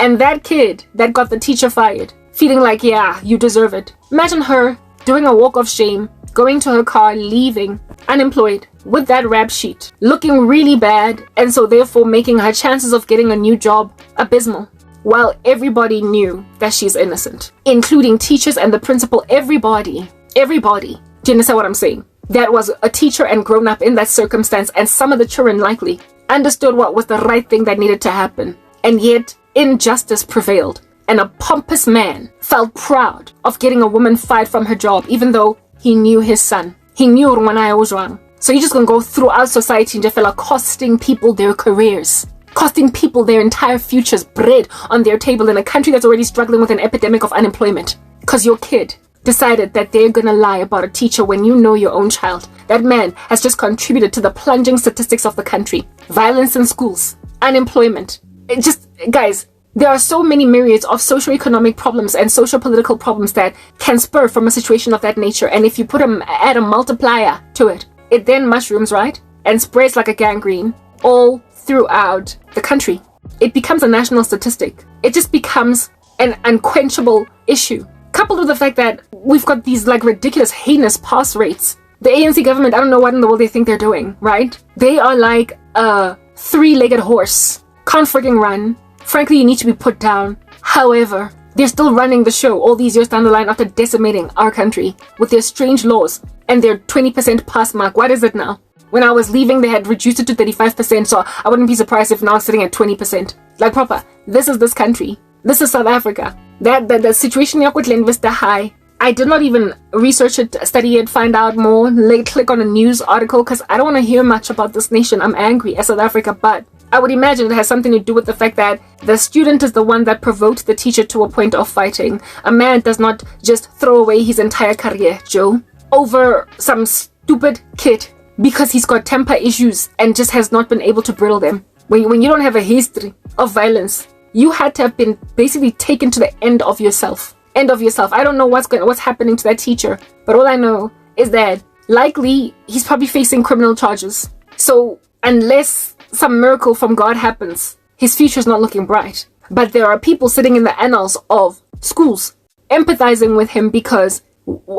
And that kid that got the teacher fired, feeling like, yeah, you deserve it. Imagine her doing a walk of shame, going to her car, leaving, unemployed, with that rap sheet, looking really bad, and so therefore making her chances of getting a new job abysmal. While everybody knew that she's innocent, including teachers and the principal, everybody. Do you understand what I'm saying? That was a teacher and grown up in that circumstance, and some of the children likely understood what was the right thing that needed to happen. And yet, injustice prevailed, and a pompous man felt proud of getting a woman fired from her job, even though he knew his son. He knew Hlongwane was wrong. So you're just gonna go throughout society and just feel like costing people their careers, costing people their entire futures, bread on their table in a country that's already struggling with an epidemic of unemployment. Because your kid decided that they're gonna lie about a teacher when you know your own child. That man has just contributed to the plunging statistics of the country. Violence in schools, unemployment. It just, guys, there are so many myriads of socio-economic problems and social-political problems that can spur from a situation of that nature. And if you add a multiplier to it, it then mushrooms, right? And spreads like a gangrene all throughout the country. It becomes a national statistic. It just becomes an unquenchable issue. Coupled with the fact that we've got these like ridiculous, heinous pass rates. The ANC government, I don't know what in the world they think they're doing, right? They are like a three-legged horse. Can't frigging run. Frankly, you need to be put down. However, they're still running the show all these years down the line after decimating our country with their strange laws and their 20% pass mark. What is it now? When I was leaving, they had reduced it to 35%, so I wouldn't be surprised if now it's sitting at 20%. Like proper, this is this country. This is South Africa. The situation in Vista High. I did not even research it, study it, find out more, click on a news article, because I don't want to hear much about this nation. I'm angry at South Africa, but I would imagine it has something to do with the fact that the student is the one that provoked the teacher to a point of fighting. A man does not just throw away his entire career, Joe, over some stupid kid because he's got temper issues and just has not been able to bridle them. When you don't have a history of violence, you had to have been basically taken to the end of yourself. I don't know what's happening to that teacher, but all I know is that likely he's probably facing criminal charges. So unless some miracle from God happens, his future is not looking bright. But there are people sitting in the annals of schools empathizing with him because,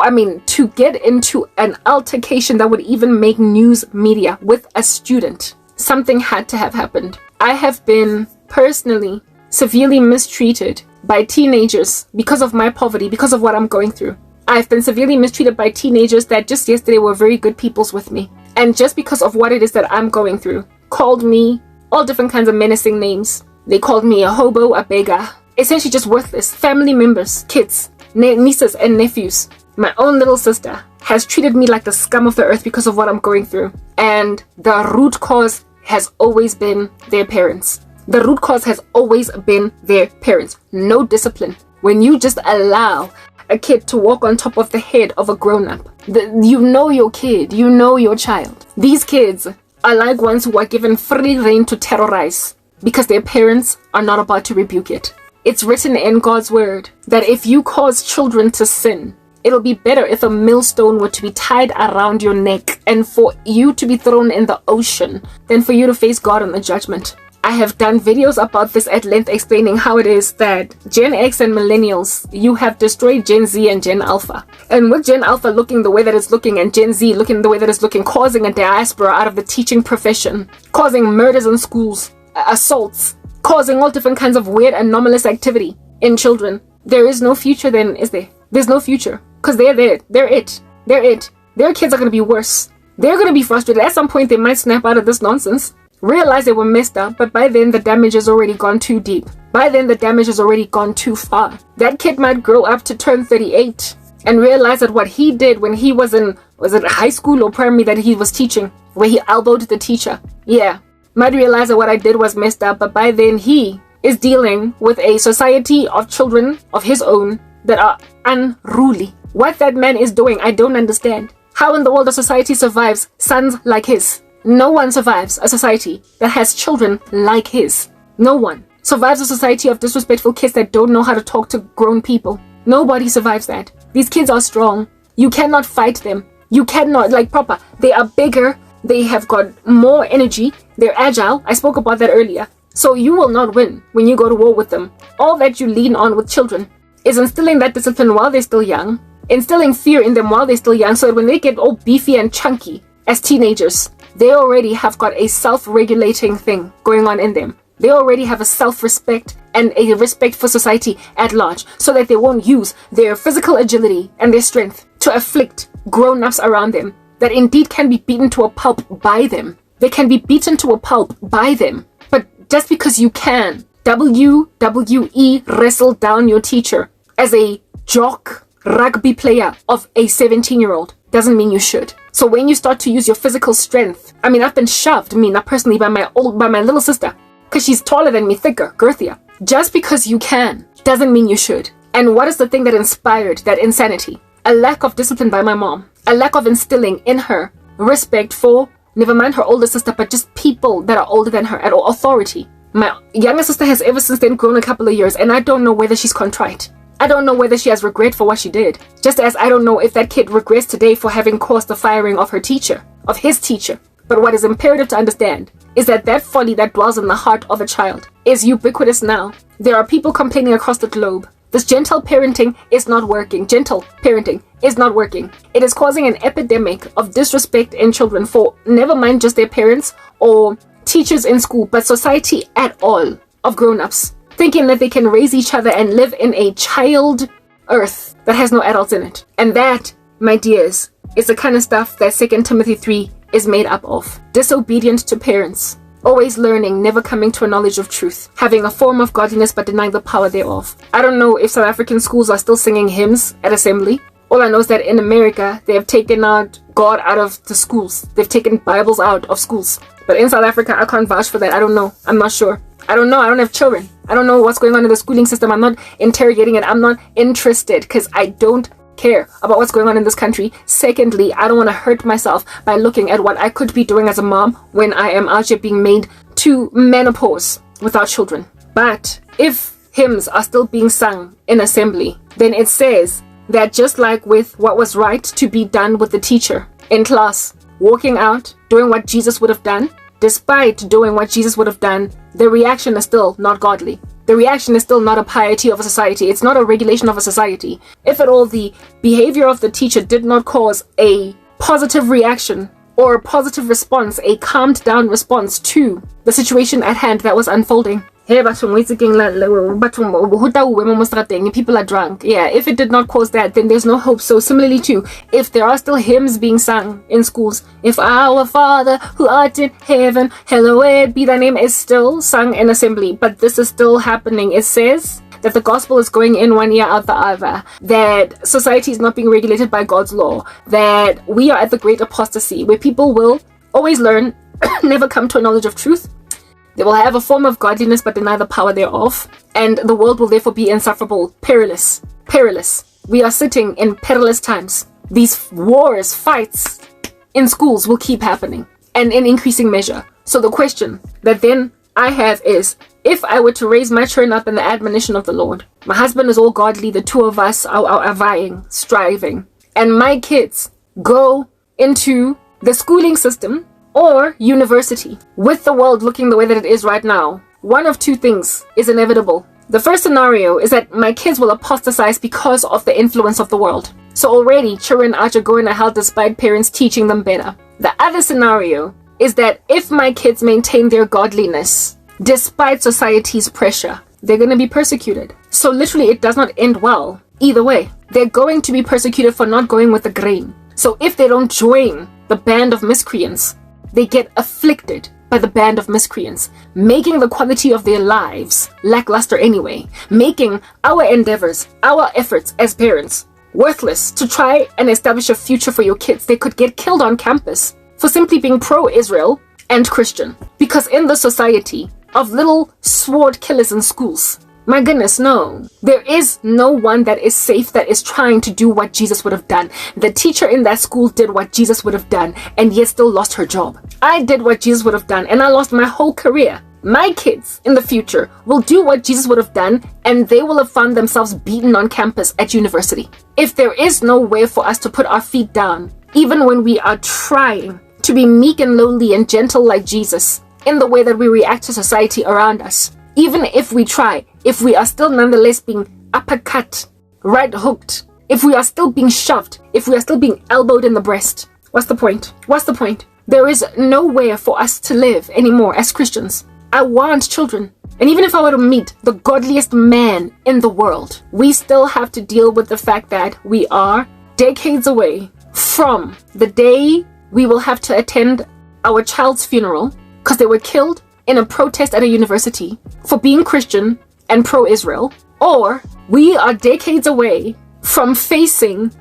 I mean, to get into an altercation that would even make news media with a student, something had to have happened. I have been personally severely mistreated by teenagers because of my poverty, because of what I'm going through. I've been severely mistreated by teenagers that just yesterday were very good peoples with me. And just because of what it is that I'm going through, called me all different kinds of menacing names. They called me a hobo, a beggar, essentially just worthless. Family members, kids, nieces and nephews. My own little sister has treated me like the scum of the earth because of what I'm going through. And the root cause has always been their parents. The root cause has always been their parents. No discipline. When you just allow a kid to walk on top of the head of a grown-up, you know your kid, you know your child. These kids are like ones who are given free rein to terrorize because their parents are not about to rebuke it. It's written in God's word that if you cause children to sin, it'll be better if a millstone were to be tied around your neck and for you to be thrown in the ocean than for you to face God on the judgment. I have done videos about this at length explaining how it is that Gen X and millennials, you have destroyed Gen Z and Gen Alpha. And with Gen Alpha looking the way that it's looking and Gen Z looking the way that it's looking, causing a diaspora out of the teaching profession, causing murders in schools, assaults, causing all different kinds of weird anomalous activity in children. There is no future then, is there? There's no future. Because they're there. They're it. Their kids are going to be worse. They're going to be frustrated. At some point they might snap out of this nonsense. Realize they were messed up, but by then the damage has already gone too deep. By then the damage has already gone too far. That kid might grow up to turn 38 and realize that what he did when he was it high school or primary that he was teaching, where he elbowed the teacher. Yeah, might realize that what I did was messed up, but by then he is dealing with a society of children of his own that are unruly. What that man is doing, I don't understand. How in the world a society survives sons like his? No one survives a society that has children like his. No one survives a society of disrespectful kids that don't know how to talk to grown people. Nobody survives that. These kids are strong. You cannot fight them. You cannot, like proper. They are bigger. They have got more energy. They're agile. I spoke about that earlier. So you will not win when you go to war with them. All that you lean on with children is instilling that discipline while they're still young, instilling fear in them while they're still young, so that when they get all beefy and chunky as teenagers, they already have got a self-regulating thing going on in them. They already have a self-respect and a respect for society at large, so that they won't use their physical agility and their strength to afflict grown-ups around them that indeed can be beaten to a pulp by them. They can be beaten to a pulp by them. But just because you can WWE wrestle down your teacher as a jock rugby player of a 17-year-old doesn't mean you should. So when you start to use your physical strength, I mean, I've been shoved, not personally, by my little sister, because she's taller than me, thicker, girthier. Just because you can doesn't mean you should. And what is the thing that inspired that insanity? A lack of discipline by my mom. A lack of instilling in her respect for, never mind her older sister, but just people that are older than her at all, authority. My younger sister has ever since then grown a couple of years, and I don't know whether she's contrite. I don't know whether she has regret for what she did. Just as I don't know if that kid regrets today for having caused the firing of her teacher, of his teacher. But what is imperative to understand is that that folly that dwells in the heart of a child is ubiquitous now. There are people complaining across the globe. This gentle parenting is not working. Gentle parenting is not working. It is causing an epidemic of disrespect in children for never mind just their parents or teachers in school, but society at all of grown-ups, thinking that they can raise each other and live in a child earth that has no adults in it. And that, my dears, is the kind of stuff that 2 Timothy 3 is made up of. Disobedient to parents, always learning, never coming to a knowledge of truth, having a form of godliness but denying the power thereof. I don't know if South African schools are still singing hymns at assembly. All I know is that in America, they have taken out God out of the schools. They've taken Bibles out of schools. But in South Africa, I can't vouch for that. I don't know. I'm not sure. I don't know. I don't have children. I don't know what's going on in the schooling system. I'm not interrogating it. I'm not interested because I don't care about what's going on in this country. Secondly, I don't want to hurt myself by looking at what I could be doing as a mom when I am out here being made to menopause without children. But if hymns are still being sung in assembly, then it says that just like with what was right to be done with the teacher in class, walking out, doing what Jesus would have done, despite doing what Jesus would have done, the reaction is still not godly. The reaction is still not a piety of a society. It's not a regulation of a society. If at all the behavior of the teacher did not cause a positive reaction or a positive response, a calmed down response to the situation at hand that was unfolding. People are drunk. Yeah, if it did not cause that, then there's no hope. So similarly too, if there are still hymns being sung in schools, if our Father who art in heaven, hallowed be thy name, is still sung in assembly, but this is still happening. It says that the gospel is going in one ear out the other, that society is not being regulated by God's law, that we are at the great apostasy where people will always learn, never come to a knowledge of truth. They will have a form of godliness but deny the power thereof, and the world will therefore be insufferable, perilous. We are sitting in perilous times. These wars, fights in schools will keep happening, and in increasing measure. So the question that then I have is, if I were to raise my children up in the admonition of the Lord, my husband is all godly, the two of us are vying, striving, and my kids go into the schooling system or university with the world looking the way that it is right now, one of two things is inevitable. The first scenario is that my kids will apostatize because of the influence of the world. So already children are going to hell despite parents teaching them better. The other scenario is that if my kids maintain their godliness despite society's pressure, they're going to be persecuted. So literally it does not end well either way. They're going to be persecuted for not going with the grain. So if they don't join the band of miscreants, they get afflicted by the band of miscreants, making the quality of their lives lackluster anyway, making our endeavors, our efforts as parents worthless to try and establish a future for your kids. They could get killed on campus for simply being pro-Israel and Christian. Because in the society of little sword killers in schools, my goodness, no. There is no one that is safe that is trying to do what Jesus would have done. The teacher in that school did what Jesus would have done and yet still lost her job. I did what Jesus would have done and I lost my whole career. My kids in the future will do what Jesus would have done and they will have found themselves beaten on campus at university. If there is no way for us to put our feet down, even when we are trying to be meek and lowly and gentle like Jesus, in the way that we react to society around us. Even if we try, if we are still nonetheless being uppercut, right hooked, if we are still being shoved, if we are still being elbowed in the breast, what's the point? What's the point? There is nowhere for us to live anymore as Christians. I want children. And even if I were to meet the godliest man in the world, we still have to deal with the fact that we are decades away from the day we will have to attend our child's funeral because they were killed in a protest at a university for being Christian and pro-Israel, or we are decades away from facing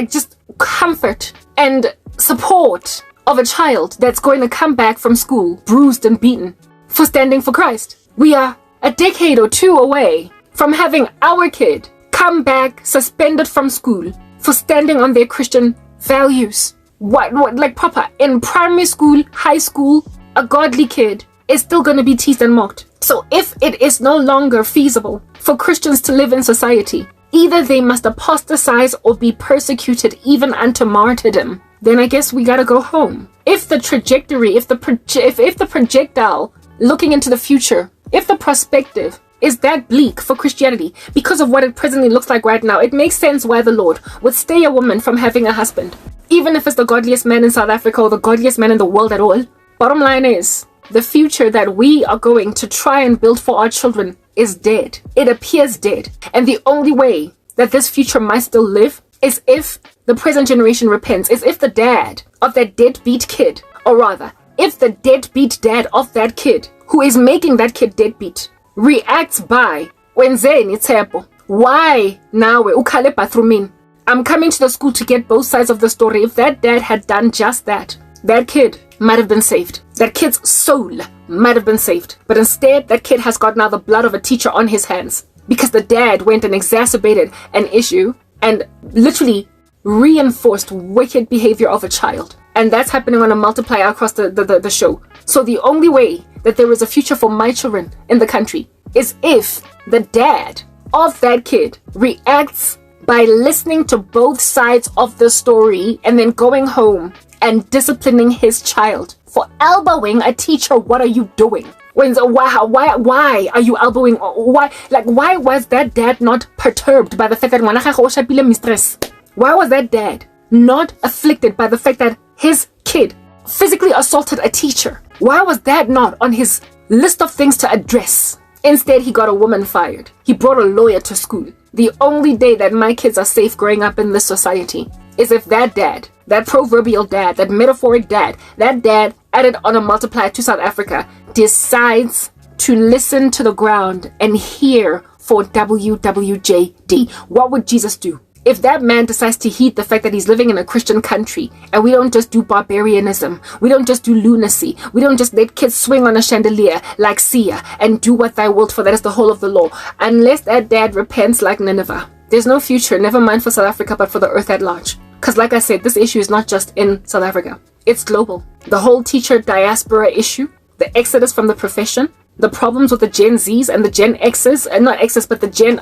just comfort and support of a child that's going to come back from school bruised and beaten for standing for Christ. We are a decade or two away from having our kid come back suspended from school for standing on their Christian values. What like proper in primary school, high school, a godly kid is still going to be teased and mocked. So if it is no longer feasible for Christians to live in society, either they must apostatize or be persecuted even unto martyrdom, then I guess we gotta go home. If the trajectory, if the projectile looking into the future, if the perspective is that bleak for Christianity because of what it presently looks like right now, it makes sense why the Lord would stay a woman from having a husband, even if it's the godliest man in South Africa or the godliest man in the world at all. Bottom line is, the future that we are going to try and build for our children is dead. It appears dead. And the only way that this future might still live is if the present generation repents, is if the dad of that deadbeat kid, or rather, if the deadbeat dad of that kid who is making that kid deadbeat reacts by, wenzeni Tshepo, why nawe ukhale bathroomini? I'm coming to the school to get both sides of the story. If that dad had done just that, that kid might have been saved. That kid's soul might have been saved. But instead, that kid has got now the blood of a teacher on his hands because the dad went and exacerbated an issue and literally reinforced wicked behavior of a child. And that's happening on a multiplier across the show. So the only way that there is a future for my children in the country is if the dad of that kid reacts by listening to both sides of the story and then going home and disciplining his child for elbowing a teacher. What are you doing? Why are you elbowing? Why was that dad not perturbed by the fact that mistress? Why was that dad not afflicted by the fact that his kid physically assaulted a teacher? Why was that not on his list of things to address? Instead, he got a woman fired. He brought a lawyer to school. The only day that my kids are safe growing up in this society is if that dad, that proverbial dad, that metaphoric dad, that dad added on a multiplier to South Africa, decides to listen to the ground and hear for WWJD. What would Jesus do? If that man decides to heed the fact that he's living in a Christian country and we don't just do barbarianism, we don't just do lunacy, we don't just let kids swing on a chandelier like Sia and do what thou wilt, for that is the whole of the law. Unless that dad repents like Nineveh, there's no future, never mind for South Africa, but for the earth at large. Because like I said, this issue is not just in South Africa. It's global. The whole teacher diaspora issue, the exodus from the profession, the problems with the Gen Zs and the Gen Xs, and not Xs, but the Gen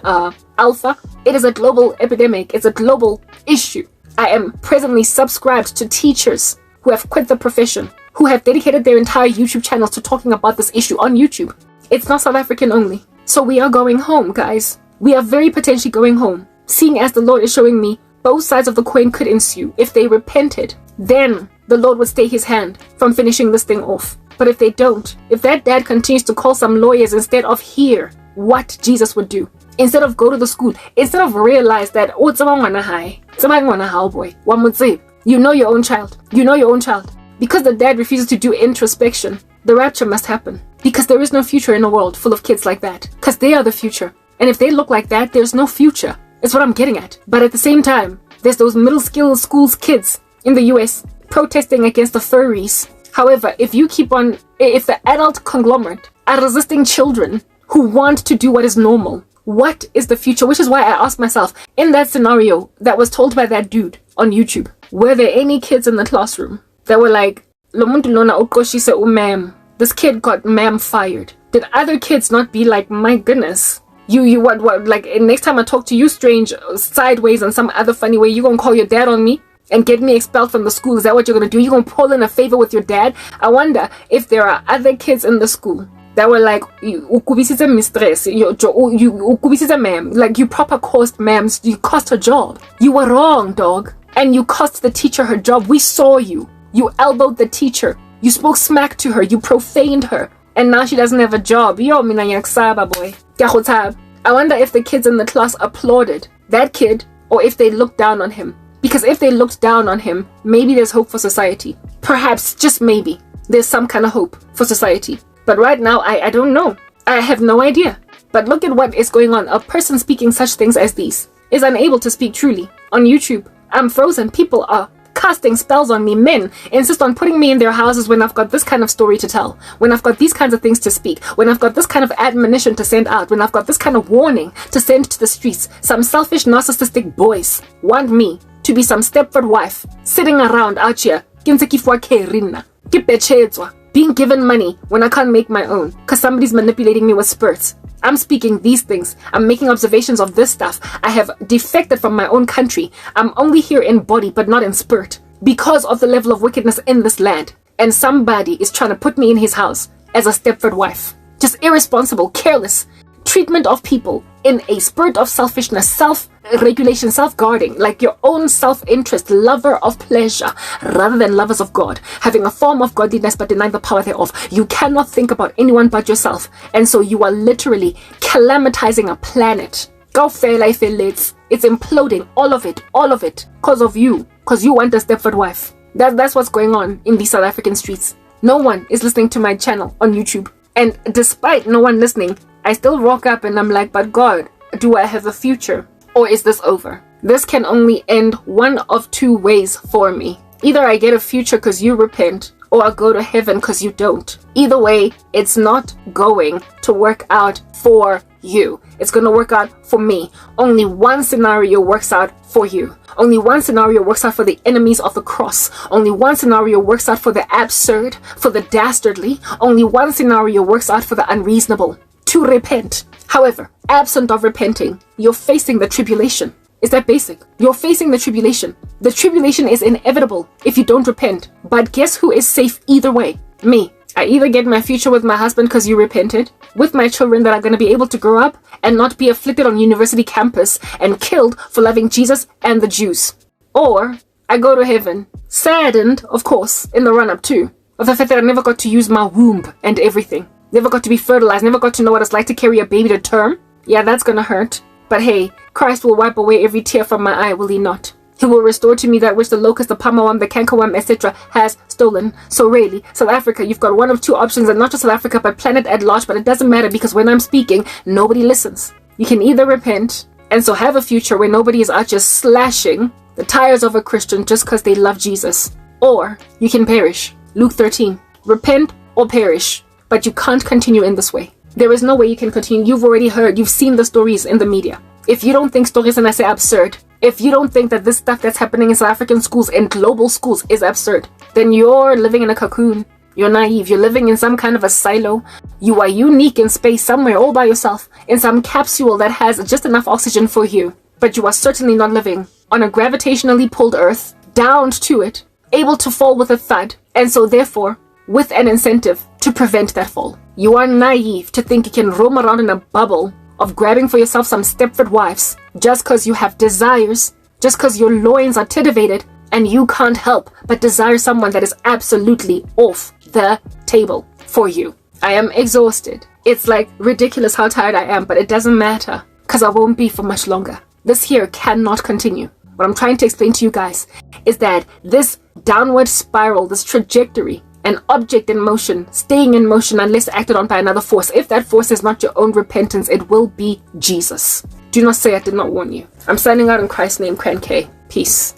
Alpha. It is a global epidemic. It's a global issue. I am presently subscribed to teachers who have quit the profession, who have dedicated their entire YouTube channels to talking about this issue on YouTube. It's not South African only. So we are going home, guys. We are very potentially going home. Seeing as the Lord is showing me both sides of the coin could ensue. If they repented, then the Lord would stay his hand from finishing this thing off. But if they don't, if that dad continues to call some lawyers instead of hear what Jesus would do, instead of go to the school, instead of realize that, you know your own child. You know your own child. Because the dad refuses to do introspection, the rapture must happen. Because there is no future in a world full of kids like that. Because they are the future. And if they look like that, there's no future. That's what I'm getting at. But at the same time, there's those middle schools kids in the US protesting against the furries. However, if the adult conglomerate are resisting children who want to do what is normal, what is the future? Which is why I asked myself, in that scenario that was told by that dude on YouTube, were there any kids in the classroom that were like, ma'am, this kid got ma'am fired? Did other kids not be like, my goodness, what, like next time I talk to you strange sideways in some other funny way, you gonna call your dad on me? and get me expelled from the school? Is that what you're going to do? You're going to pull in a favor with your dad? I wonder if there are other kids in the school that were like, ukubisitse mistress, ukubisitse ma'am, like you proper cost ma'ams, you cost her job. You were wrong, dog. And you cost the teacher her job. We saw you. You elbowed the teacher. You spoke smack to her. You profaned her. And now she doesn't have a job. Yo, mina yaksaba boy. I wonder if the kids in the class applauded that kid or if they looked down on him. Because if they looked down on him, maybe there's hope for society. Perhaps, just maybe, there's some kind of hope for society. But right now, I don't know. I have no idea. But look at what is going on. A person speaking such things as these is unable to speak truly. On YouTube, I'm frozen. People are casting spells on me. Men insist on putting me in their houses when I've got this kind of story to tell, when I've got these kinds of things to speak, when I've got this kind of admonition to send out, when I've got this kind of warning to send to the streets. Some selfish narcissistic boys want me to be some Stepford wife sitting around out here being given money when I can't make my own because somebody's manipulating me with spurts. I'm speaking these things. I'm making observations of this stuff. I have defected from my own country. I'm only here in body, but not in spirit because of the level of wickedness in this land. And somebody is trying to put me in his house as a Stepford wife. Just irresponsible, careless treatment of people in a spirit of selfishness, self-regulation, self-guarding, like your own self-interest, lover of pleasure rather than lovers of God, having a form of godliness but denying the power thereof. You cannot think about anyone but yourself, and so you are literally calamitizing a planet. Go fail, I fail. It's imploding, all of it, because of you, because you want a Stepford wife. That's what's going on in these South African streets. No one is listening to my channel on YouTube, and despite no one listening, I still rock up and I'm like, but God, do I have a future? Or is this over? This can only end one of two ways for me. Either I get a future because you repent, or I go to heaven because you don't. Either way, it's not going to work out for you. It's going to work out for me. Only one scenario works out for you. Only one scenario works out for the enemies of the cross. Only one scenario works out for the absurd, for the dastardly. Only one scenario works out for the unreasonable. To repent. However, absent of repenting, you're facing the tribulation. Is that basic? You're facing the tribulation. The tribulation is inevitable if you don't repent. But guess who is safe either way? Me. I either get my future with my husband because you repented, with my children that are going to be able to grow up and not be afflicted on university campus and killed for loving Jesus and the Jews. Or I go to heaven, saddened, of course, in the run-up too, of the fact that I never got to use my womb and everything. Never got to be fertilized, never got to know what it's like to carry a baby to term. Yeah, that's gonna hurt. But hey, Christ will wipe away every tear from my eye, will he not? He will restore to me that which the locust, the palmerworm, the cankerworm, etc. has stolen. So really, South Africa, you've got one of two options, and not just South Africa, but planet at large. But it doesn't matter because when I'm speaking, nobody listens. You can either repent, and so have a future where nobody is out just slashing the tires of a Christian just because they love Jesus. Or you can perish. Luke 13. Repent or perish. But you can't continue in this way. There is no way you can continue. You've already heard, you've seen the stories in the media. If you don't think stories, and I say absurd, if you don't think that this stuff that's happening in South African schools and global schools is absurd, then you're living in a cocoon. You're naive. You're living in some kind of a silo. You are unique in space somewhere all by yourself, in some capsule that has just enough oxygen for you. But you are certainly not living on a gravitationally pulled earth, downed to it, able to fall with a thud, and so therefore, with an incentive to prevent that fall. You are naive to think you can roam around in a bubble of grabbing for yourself some Stepford wives just because you have desires, just because your loins are titivated and you can't help but desire someone that is absolutely off the table for you. I am exhausted. It's like ridiculous how tired I am, but it doesn't matter because I won't be for much longer. This here cannot continue. What I'm trying to explain to you guys is that this downward spiral, this trajectory, an object in motion, staying in motion unless acted on by another force. If that force is not your own repentance, it will be Jesus. Do not say I did not warn you. I'm signing out in Christ's name, Cran K. Peace.